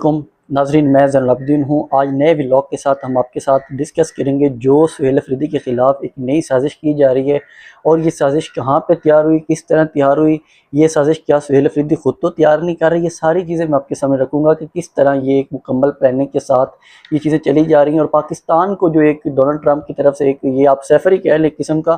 वालेकुम नाजरीन, मैं ज़ैनुल आबिदीन हूँ। आज नए व्लॉग के साथ हम आपके साथ डिस्कस करेंगे जो सुहेल अफरीदी के ख़िलाफ़ एक नई साजिश की जा रही है और ये साजिश कहाँ पे तैयार हुई, किस तरह तैयार हुई, ये साजिश क्या सुहेल अफरीदी ख़ुद तो तैयार नहीं कर रही। ये सारी चीज़ें मैं आपके सामने रखूँगा कि किस तरह ये एक मुकम्मल प्लानिंग के साथ ये चीज़ें चली जा रही हैं। और पाकिस्तान को जो एक डोनाल्ड ट्रंप की तरफ से एक ये आप सैफर ही कह लें किस्म का,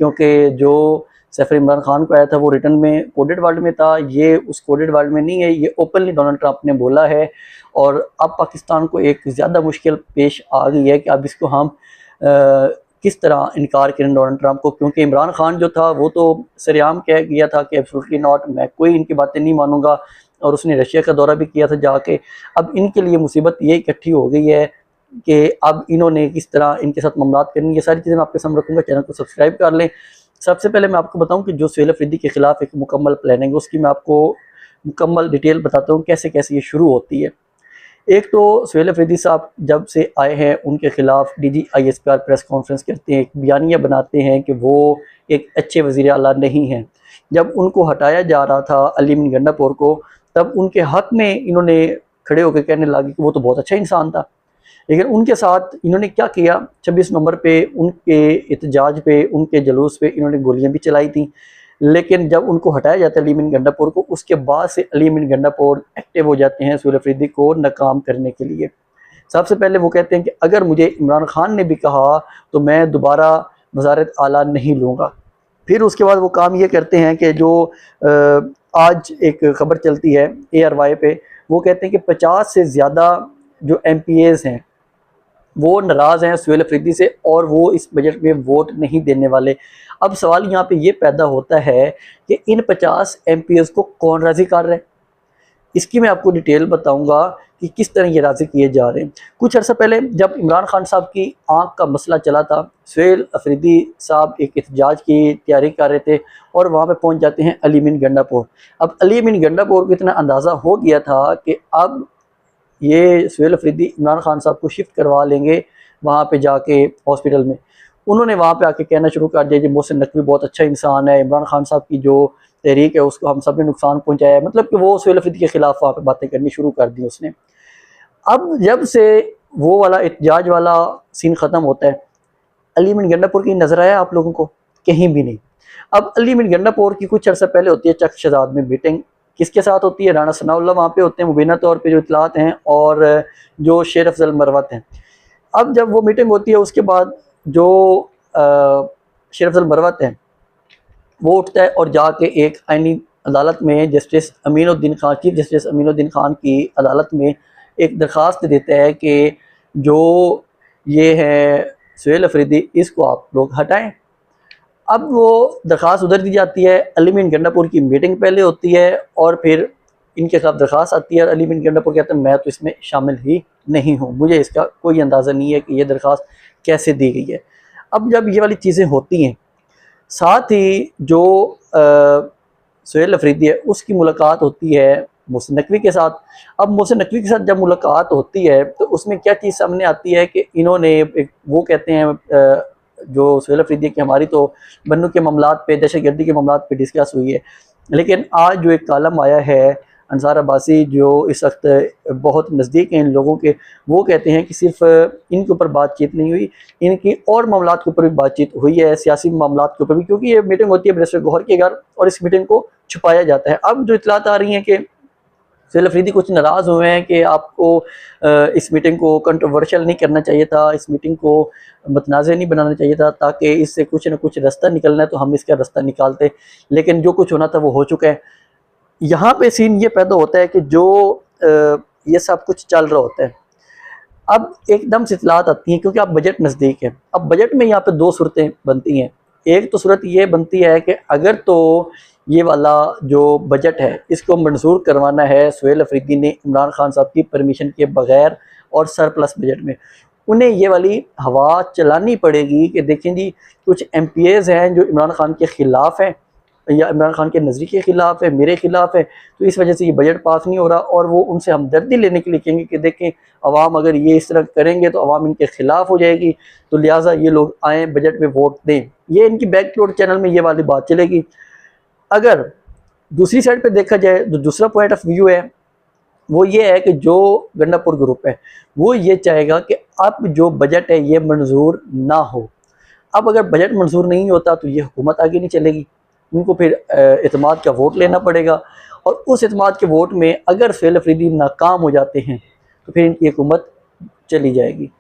क्योंकि जो सैफर इमरान खान को आया था वो रिटर्न में कोडेड वर्ल्ड में था, ये उस कोडेड वर्ल्ड में नहीं है, ये ओपनली डोनाल्ड ट्रंप ने बोला है। और अब पाकिस्तान को एक ज़्यादा मुश्किल पेश आ गई है कि अब इसको हम किस तरह इनकार करें डोनाल्ड ट्रंप को, क्योंकि इमरान खान जो था वो तो सरेआम कह गया था कि एब्सोल्युटली नॉट, मैं कोई इनकी बातें नहीं मानूंगा, और उसने रशिया का दौरा भी किया था जाके। अब इनके लिए मुसीबत ये इकट्ठी हो गई है कि अब इन्होंने किस तरह इनके साथ मामलात करनी, ये सारी चीज़ें मैं आपके सामने रखूँगा। चैनल को सब्सक्राइब कर लें। सबसे पहले मैं आपको बताऊं कि जो सुहेल अफरीदी के ख़िलाफ़ एक मुकम्मल प्लानिंग है उसकी मैं आपको मुकम्मल डिटेल बताता हूं कैसे कैसे ये शुरू होती है। एक तो सुहेल अफरीदी साहब जब से आए हैं उनके ख़िलाफ़ DGISPR प्रेस कॉन्फ्रेंस करते हैं, एक बयानिया बनाते हैं कि वो एक अच्छे वज़ीर आला नहीं हैं। जब उनको हटाया जा रहा था अली अमीन गंडापुर को, तब उनके हक़ में इन्होंने खड़े होकर कहने लगे कि वो तो बहुत अच्छा इंसान था। लेकिन उनके साथ इन्होंने क्या किया, 26 नवंबर पे उनके एहतजाज पे, उनके जुलूस पे इन्होंने गोलियां भी चलाई थी। लेकिन जब उनको हटाया जाता है अली अमीन गंडापुर को, उसके बाद से अली अमीन गंडापुर एक्टिव हो जाते हैं सुहेल अफरीदी को नाकाम करने के लिए। सबसे पहले वो कहते हैं कि अगर मुझे इमरान खान ने भी कहा तो मैं दोबारा वज़ारत आला नहीं लूँगा। फिर उसके बाद वो काम ये करते हैं कि जो आज एक ख़बर चलती है ARY पे, वो कहते हैं कि 50 से ज़्यादा जो MPAs हैं वो नाराज़ हैं सुहेल अफरीदी से और वो इस बजट में वोट नहीं देने वाले। अब सवाल यहाँ पे ये पैदा होता है कि इन 50 MPAs को कौन राज़ी कर रहा है, इसकी मैं आपको डिटेल बताऊंगा कि किस तरह ये राज़ी किए जा रहे हैं। कुछ अर्सा पहले जब इमरान खान साहब की आँख का मसला चला था, सुहेल अफरीदी साहब एक एहतजाज की तैयारी कर रहे थे और वहाँ पे पहुँच जाते हैं अली अमीन गंडापुर। अब अली अमीन गंडापुर को इतना अंदाज़ा हो गया था कि अब ये सुहेल अफरीदी इमरान खान साहब को शिफ्ट करवा लेंगे वहाँ पे जाके हॉस्पिटल में। उन्होंने वहाँ पे आके कहना शुरू कर दिया कि मोहसिन नकवी बहुत अच्छा इंसान है, इमरान खान साहब की जो तहरीक है उसको हम सब ने नुकसान पहुँचाया है, मतलब कि वो सुहेल अफरीदी के ख़िलाफ़ वहाँ पे बातें करनी शुरू कर दी उसने। अब जब से वो वाला एहतजाज वाला सीन ख़त्म होता है, अली अमीन गंडापुर की नज़र आया आप लोगों को? कहीं भी नहीं। अब अली अमीन गंडापुर की कुछ अर्सा पहले होती है चक शहजाद में मीटिंग, किसके साथ होती है? राना सनाउल्लाह वहाँ पे होते हैं मुबीना तौर पे जो इतलात हैं, और जो शेर अफजल मरवत हैं। अब जब वो मीटिंग होती है उसके बाद जो शेर अफजल मरवत हैं वो उठता है और जाके एक आईनी अदालत में justice Aminuddin Khan, chief justice Aminuddin Khan की अदालत में एक दरख्वास्त देता है कि जो ये है सुहेल अफरीदी इसको आप लोग हटाएँ। अब वो दरख्वास्त उधर दी जाती है, अली अमीन गंडापुर की मीटिंग पहले होती है और फिर इनके खिलाफ दरख्वास्त आती है और अली अमीन गंडापुर कहते हैं मैं तो इसमें शामिल ही नहीं हूँ, मुझे इसका कोई अंदाज़ा नहीं है कि ये दरख्वास्त कैसे दी गई है। अब जब ये वाली चीज़ें होती हैं, साथ ही जो सुहेल अफरीदी है उसकी मुलाकात होती है मोहसिन नकवी के साथ। अब मोहसिन नकवी के साथ जब मुलाकात होती है तो उसमें क्या चीज़ सामने आती है कि इन्होंने वो कहते हैं जो सुहेल अफरीदी की हमारी तो बन्नू के मामलात पे, दहशतगर्दी के मामलात पे डिस्कस हुई है, लेकिन आज जो एक कालम आया है अंसार अब्बासी जो इस वक्त बहुत नज़दीक हैं इन लोगों के, वो कहते हैं कि सिर्फ इनके ऊपर बातचीत नहीं हुई, इनकी और मामलात के ऊपर भी बातचीत हुई है, सियासी मामलात के ऊपर भी, क्योंकि ये मीटिंग होती है मिनिस्टर गौहर के घर और इस मीटिंग को छुपाया जाता है। अब जो इतलात आ रही हैं कि सुहेल अफरीदी कुछ नाराज़ हुए हैं कि आपको इस मीटिंग को कंट्रोवर्शियल नहीं करना चाहिए था, इस मीटिंग को मतनाज़ नहीं बनाना चाहिए था, ताकि इससे कुछ ना कुछ रास्ता निकलना है तो हम इसका रास्ता निकालते, लेकिन जो कुछ होना था वो हो चुका है। यहाँ पे सीन ये पैदा होता है कि जो ये सब कुछ चल रहा होता है, अब एकदम से इतलात आती हैं क्योंकि अब बजट नज़दीक है। अब बजट में यहाँ पे दो सूरतें बनती हैं। एक तो सूरत ये बनती है कि अगर तो ये वाला जो बजट है इसको मंजूर करवाना है सुहेल अफरीदी ने इमरान खान साहब की परमिशन के बगैर और सरप्लस बजट में, उन्हें ये वाली हवा चलानी पड़ेगी कि देखें जी कुछ MPAs हैं जो इमरान खान के ख़िलाफ़ हैं या इमरान खान के नज़रिए के ख़िलाफ़ है, मेरे ख़िलाफ़ है, तो इस वजह से ये बजट पास नहीं हो रहा, और वो उनसे हमदर्दी लेने के लिए कहेंगे कि देखें अवाम अगर ये इस तरह करेंगे तो अवाम इनके ख़िलाफ़ हो जाएगी, तो लिहाजा ये लोग आएँ बजट में वोट दें। ये इनकी बैकडोर चैनल में ये वाली बात चलेगी। अगर दूसरी साइड पे देखा जाए तो दूसरा पॉइंट ऑफ व्यू है वो ये है कि जो गंडापुर ग्रुप है वो ये चाहेगा कि अब जो बजट है ये मंजूर ना हो। अब अगर बजट मंजूर नहीं होता तो ये हुकूमत आगे नहीं चलेगी, उनको फिर एतमाद का वोट लेना पड़ेगा, और उस एतमाद के वोट में अगर सुहेल अफरीदी नाकाम हो जाते हैं तो फिर इनकी हुकूमत चली जाएगी।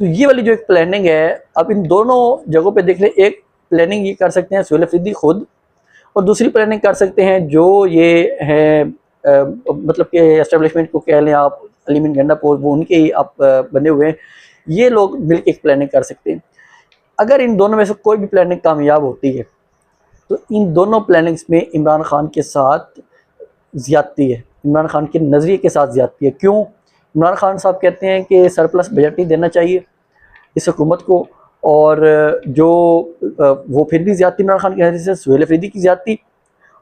तो ये वाली जो एक प्लानिंग है, अब इन दोनों जगहों पे देख लें, एक प्लानिंग ये कर सकते हैं सुहेल अफरीदी खुद, और दूसरी प्लानिंग कर सकते हैं जो ये है मतलब कि एस्टेब्लिशमेंट को कह लें आप, अलीमीन गंडापुर, वो उनके ही आप बने हुए हैं, ये लोग मिलकर एक प्लानिंग कर सकते हैं। अगर इन दोनों में से कोई भी प्लानिंग कामयाब होती है तो इन दोनों प्लानिंग्स में इमरान खान के साथ ज़्यादती है, इमरान खान के नज़रिए के साथ ज़्यादती है। क्यों? इमरान खान साहब कहते हैं कि सरप्लस बजट नहीं देना चाहिए इस हुकूमत को, और जो वो फिर भी ज़्यादती इमरान खान के नज़रिए से सुहेल अफरीदी की ज़्यादती,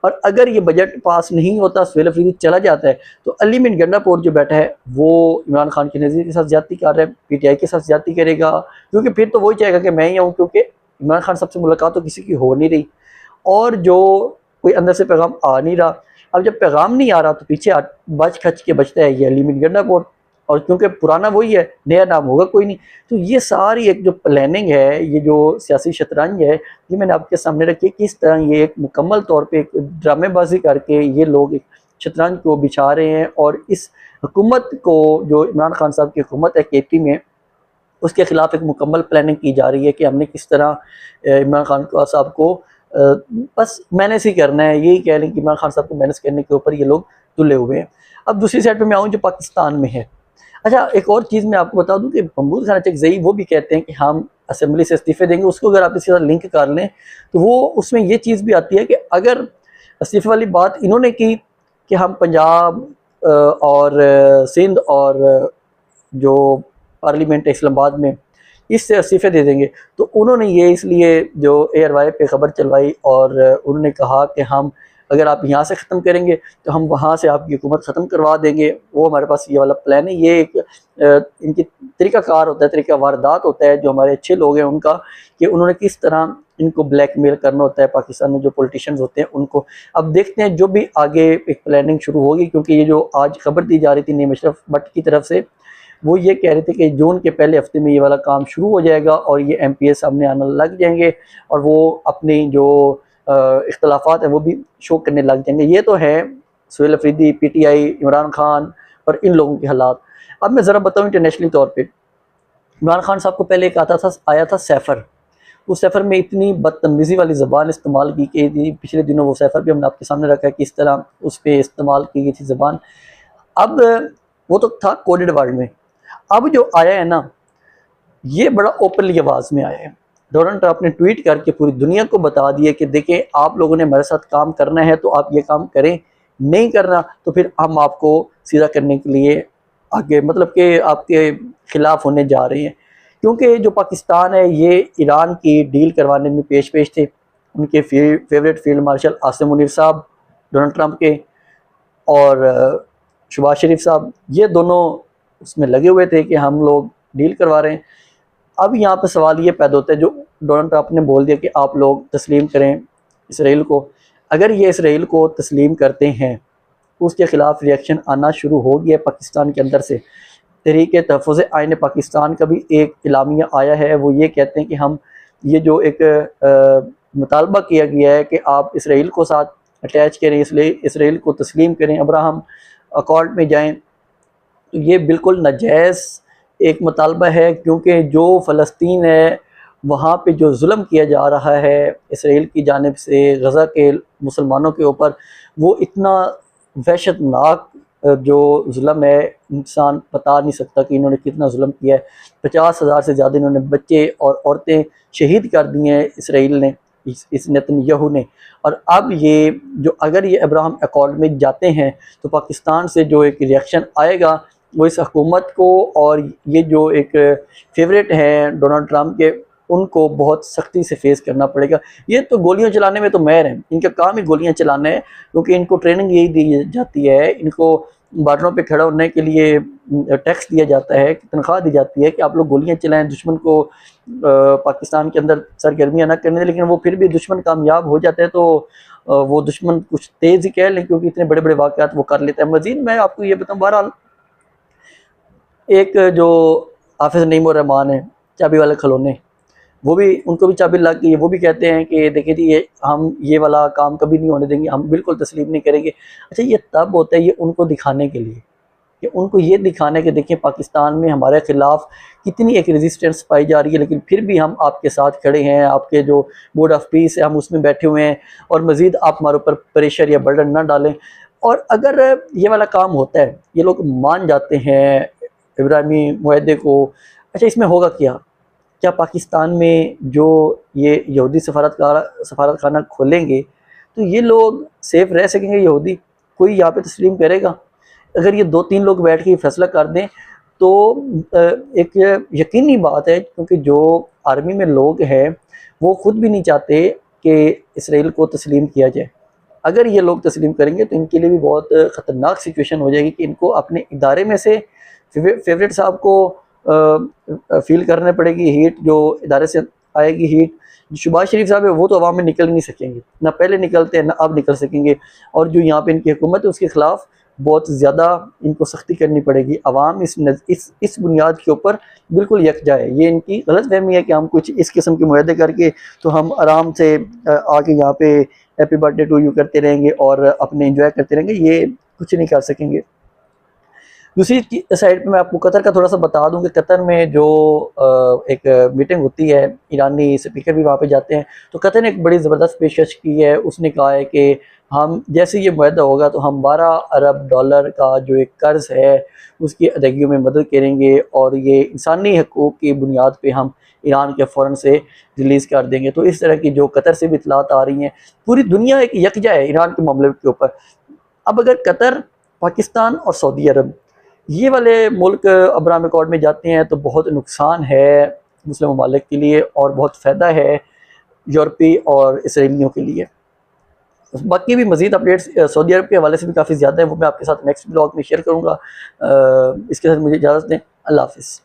और अगर ये बजट पास नहीं होता, सुहेल अफरीदी चला जाता है, तो अलीमीन गंडापुर जो बैठा है वो इमरान खान के नज़रिए के साथ ज़्यादती कर रहा है, PTI के साथ ज़्यादती करेगा, क्योंकि फिर तो वही चाहेगा कि मैं ही आऊँ, क्योंकि इमरान खान साहब से मुलाकात तो किसी की हो नहीं रही, और जो कोई अंदर से पैगाम आ नहीं रहा। अब जब पैगाम नहीं आ रहा तो पीछे बच खच के बचता है ये अलीमीन गंडापुर, और क्योंकि पुराना वही है, नया नाम होगा कोई नहीं। तो ये सारी एक जो प्लानिंग है, ये जो सियासी शतरंज है, ये मैंने आपके सामने रखी है, किस तरह ये एक मुकम्मल तौर पे एक ड्रामेबाजी करके ये लोग एक शतरंज को बिछा रहे हैं, और इस हुकूमत को, जो इमरान खान साहब की हुकूमत है KP में, उसके ख़िलाफ़ एक मुकम्मल प्लानिंग की जा रही है कि हमने किस तरह इमरान खान साहब को बस मैनेज ही करना है। यही कह लें कि इमरान खान साहब को मैनेज करने के ऊपर ये लोग तुले हुए हैं। अब दूसरी साइड पे मैं आऊँ जो पाकिस्तान में है। अच्छा, एक और चीज़ मैं आपको बता दूं कि महमूद खान चकज़ई वो भी कहते हैं कि हम असेंबली से इस्तीफ़े देंगे। उसको अगर आप इसके साथ लिंक कर लें तो वो उसमें ये चीज़ भी आती है कि अगर इस्तीफ़े वाली बात इन्होंने की कि हम पंजाब और सिंध और जो पार्लियामेंट है इस्लामाबाद में, इससे इस्तीफ़े दे देंगे, तो उन्होंने ये इसलिए जो एयरवाई पे खबर चलवाई, और उन्होंने कहा कि हम अगर आप यहाँ से ख़त्म करेंगे तो हम वहाँ से आपकी हुकूमत ख़त्म करवा देंगे। वो हमारे पास ये वाला प्लान है। ये एक इनकी तरीक़ाकार होता है, तरीक़ा वारदात होता है जो हमारे अच्छे लोग हैं उनका, कि उन्होंने किस तरह इनको ब्लैकमेल करना होता है पाकिस्तान में जो पॉलिटिशियंस होते हैं उनको। अब देखते हैं जो भी आगे एक प्लानिंग शुरू होगी, क्योंकि ये जो आज खबर दी जा रही थी नईम अशरफ भट्ट की तरफ से, वो ये कह रहे थे कि जून के पहले हफ्ते में ये वाला काम शुरू हो जाएगा और ये MPA सामने आना लग जाएंगे, और वो अपनी जो इख्तलाफात हैं वो भी शो करने लग जाएंगे। ये तो है सुहेल अफरीदी, PTI, इमरान खान और इन लोगों के हालात। अब मैं ज़रा बताऊँ इंटरनेशनली तौर पर, इमरान खान साहब को पहले एक आया था सैफ़र। उस सैफ़र में इतनी बदतमीज़ी वाली ज़बान इस्तेमाल की गई, पिछले दिनों वो सैफ़र भी हमने आपके सामने रखा है किस तरह उस पर इस्तेमाल की गई थी ज़बान। अब वो तो था कोडेड वर्ड में, अब जो आया है ना, ये बड़ा ओपनली आवाज़ में आया है। डोनाल्ड ट्रंप ने ट्वीट करके पूरी दुनिया को बता दिया कि देखें, आप लोगों ने हमारे साथ काम करना है तो आप ये काम करें, नहीं करना तो फिर हम आपको सीधा करने के लिए आगे, मतलब कि आपके ख़िलाफ़ होने जा रहे हैं। क्योंकि जो पाकिस्तान है ये ईरान की डील करवाने में पेश थे। उनके favourite field marshal Asim Munir साहब डोनाल्ड ट्रंप के, और शहबाज शरीफ साहब, ये दोनों उसमें लगे हुए थे कि हम लोग डील करवा रहे हैं। अब यहाँ पर सवाल ये पैदा होता है, जो डोनाल्ड ट्रंप ने बोल दिया कि आप लोग तस्लीम करें इसराइल को। अगर ये इसराइल को तस्लीम करते हैं तो उसके ख़िलाफ़ रिएक्शन आना शुरू हो गया पाकिस्तान के अंदर से। तहरीक तहफ़्फ़ुज़ आइन पाकिस्तान का भी एक इलामिया आया है, वो ये कहते हैं कि हम ये जो एक मुतालबा किया गया है कि आप इसराइल को साथ अटैच करें, इसलिए इसराइल को तस्लीम करें, अब्राहम अकॉर्ड में जाएं, तो ये बिल्कुल नाजायज़ एक मुतालबा है। क्योंकि जो फ़लस्तीन है वहाँ पे जो जुल्म किया जा रहा है इसराइल की जानिब से गज़ा के मुसलमानों के ऊपर, वो इतना वहशतनाक जो जुल्म है, इंसान बता नहीं सकता कि इन्होंने कितना जुल्म किया है। 50,000 से ज़्यादा इन्होंने बच्चे और औरतें शहीद कर दिए हैं इसराइल ने, इस नेतन्याहू ने। और अब ये जो अगर ये अब्राहम अकॉर्ड में जाते हैं तो पाकिस्तान से जो एक रिएक्शन आएगा वो इस हुकूमत को, और ये जो एक फेवरेट हैं डोनाल्ड ट्रंप के, उनको बहुत सख्ती से फेस करना पड़ेगा। ये तो गोलियां चलाने में तो माहिर हैं, इनका काम ही गोलियां चलाना है, क्योंकि इनको ट्रेनिंग यही दी जाती है। इनको बॉर्डरों पे खड़ा होने के लिए टैक्स दिया जाता है, तनख्वाह दी जाती है कि आप लोग गोलियां चलाएं, दुश्मन को पाकिस्तान के अंदर सरगर्मियाँ ना करने दें। लेकिन वो फिर भी दुश्मन कामयाब हो जाता है तो वो दुश्मन कुछ तेज़ ही कह लें, क्योंकि इतने बड़े बड़े वाक़यात वो कर लेता है। मज़ीद मैं आपको ये बताऊँ, बहरहाल एक जो हाफ़िज़ नईम उर रहमान है, चाबी वाले खिलौने, वो भी, उनको भी चाबी लग गई है। वो भी कहते हैं कि देखिए जी, ये हम ये वाला काम कभी नहीं होने देंगे, हम बिल्कुल तस्लीम नहीं करेंगे। अच्छा, ये तब होता है ये उनको दिखाने के लिए, कि उनको ये दिखाने के देखिए पाकिस्तान में हमारे ख़िलाफ़ कितनी एक रेजिस्टेंस पाई जा रही है, लेकिन फिर भी हम आपके साथ खड़े हैं। आपके जो बोर्ड ऑफ पीस है, हम उसमें बैठे हुए हैं, और मज़ीद आप हमारे ऊपर प्रेशर या बर्डन ना डालें। और अगर ये वाला काम होता है, ये लोग मान जाते हैं इब्राहिमी मुआहदे को, अच्छा इसमें होगा क्या? क्या पाकिस्तान में जो ये यहूदी सफारत खाना खोलेंगे, तो ये लोग सेफ़ रह सकेंगे? यहूदी कोई यहाँ पे तस्लीम करेगा? अगर ये 2-3 लोग बैठ के फैसला कर दें, तो एक यकीनी बात है, क्योंकि जो आर्मी में लोग हैं वो ख़ुद भी नहीं चाहते कि इसराइल को तस्लीम किया जाए। अगर ये लोग तस्लीम करेंगे तो इनके लिए भी बहुत ख़तरनाक सिचुएशन हो जाएगी, कि इनको अपने इदारे में से फेवरेट साहब को फील करने पड़ेगी हीट, जो इदारे से आएगी हीट। शहबाज शरीफ साहब है, वो तो अवाम में निकल नहीं सकेंगे, ना पहले निकलते हैं ना अब निकल सकेंगे। और जो यहाँ पे इनकी हुकूमत है उसके ख़िलाफ़ बहुत ज़्यादा इनको सख्ती करनी पड़ेगी। अवाम इस बुनियाद के ऊपर बिल्कुल यकजा है। ये इनकी गलतफहमी है कि हम कुछ इस किस्म के मुआहदे करके तो हम आराम से आके यहाँ पे हैप्पी बर्थडे टू यू करते रहेंगे और अपने इंजॉय करते रहेंगे, ये कुछ नहीं कर सकेंगे। दूसरी साइड पे मैं आपको कतर का थोड़ा सा बता दूं कि कतर में जो एक मीटिंग होती है, ईरानी स्पीकर भी वहाँ पे जाते हैं। तो कतर ने एक बड़ी ज़बरदस्त पेशकश की है। उसने कहा है कि हम जैसे ये मुआहदा होगा तो हम 12 अरब डॉलर का जो एक कर्ज़ है उसकी अदायगी में मदद करेंगे, और ये इंसानी हकूक़ की बुनियाद पे हम ईरान के फ़ौरन से रिलीज़ कर देंगे। तो इस तरह की जो कतर से भी इतलात आ रही हैं, पूरी दुनिया एक यकजा है ईरान के मामले के ऊपर। अब अगर कतर, पाकिस्तान और सऊदी अरब ये वाले मुल्क अब्राहम अकॉर्ड में जाते हैं तो बहुत नुकसान है मुस्लिम ममालिक के लिए, और बहुत फ़ायदा है यूरोपी और इसराइलियों के लिए। बाकी भी मज़ीद अपडेट्स सऊदी अरब के हवाले से भी काफ़ी ज़्यादा है, वो मैं आपके साथ नेक्स्ट ब्लॉग में शेयर करूँगा। इसके साथ मुझे इजाज़त दें। अल्लाह हाफ़िज़।